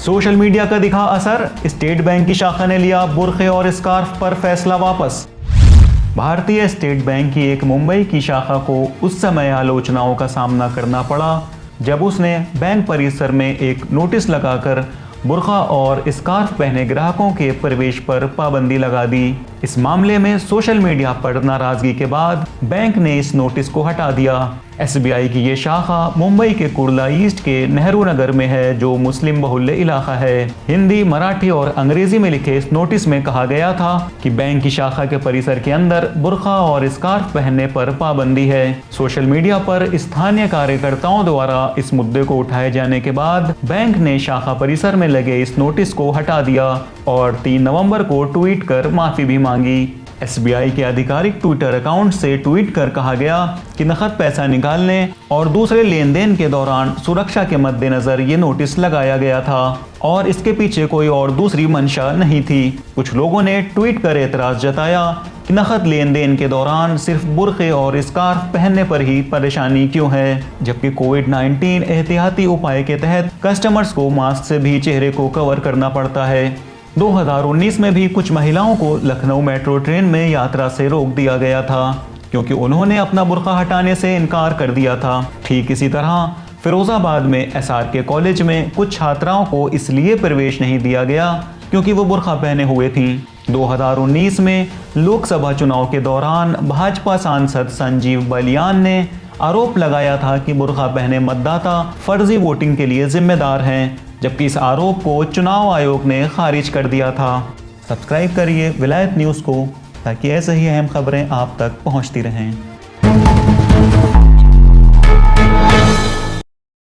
Social media का दिखा असर, स्टेट बैंक की शाखा ने लिया बुर्खे और स्कार्फ पर फैसला वापस। भारतीय स्टेट बैंक की एक मुंबई की शाखा को उस समय आलोचनाओं का सामना करना पड़ा जब उसने बैंक परिसर में एक नोटिस लगाकर बुर्खा और स्कार्फ पहने ग्राहकों के प्रवेश पर पाबंदी लगा दी। इस मामले में सोशल मीडिया पर नाराजगी के बाद बैंक ने इस नोटिस को हटा दिया। एसबीआई की ये शाखा मुंबई के कुर्ला ईस्ट के नेहरू नगर में है, जो मुस्लिम बहुल्य इलाका है। हिंदी, मराठी और अंग्रेजी में लिखे इस नोटिस में कहा गया था कि बैंक की शाखा के परिसर के अंदर बुर्खा और स्कार्फ पहनने पर पाबंदी है। सोशल मीडिया पर स्थानीय कार्यकर्ताओं द्वारा इस मुद्दे को उठाए जाने के बाद बैंक ने शाखा परिसर में लगे इस नोटिस को हटा दिया और 3 नवंबर को ट्वीट कर माफी भी मांगी। एसबीआई के आधिकारिक ट्विटर अकाउंट से ट्वीट कर कहा गया कि नकद पैसा निकालने और दूसरे लेन देन के दौरान सुरक्षा के मद्देनजर ये नोटिस लगाया गया था और इसके पीछे कोई और दूसरी मंशा नहीं थी। कुछ लोगों ने ट्वीट कर एतराज जताया कि नकद लेन देन के दौरान सिर्फ बुर्खे और स्कार्फ पहनने पर ही परेशानी क्यों है, जबकि कोविड-19 एहतियाती उपाय के तहत कस्टमर्स को मास्क से भी चेहरे को कवर करना पड़ता है। 2019 में भी कुछ महिलाओं को लखनऊ मेट्रो ट्रेन में यात्रा से रोक दिया गया था क्योंकि उन्होंने अपना बुर्का हटाने से इनकार कर दिया था। ठीक इसी तरह फिरोजाबाद में एसआरके कॉलेज में कुछ छात्राओं को इसलिए प्रवेश नहीं दिया गया क्योंकि वो बुर्का पहने हुए थीं। 2019 में लोकसभा चुनाव के दौरान भाजपा सांसद संजीव बलियान ने आरोप लगाया था कि बुर्का पहने मतदाता फर्जी वोटिंग के लिए जिम्मेदार हैं, जबकि इस आरोप को चुनाव आयोग ने खारिज कर दिया था। सब्सक्राइब करिए विलायत न्यूज़ को ताकि ऐसे ही अहम खबरें आप तक पहुंचती रहें।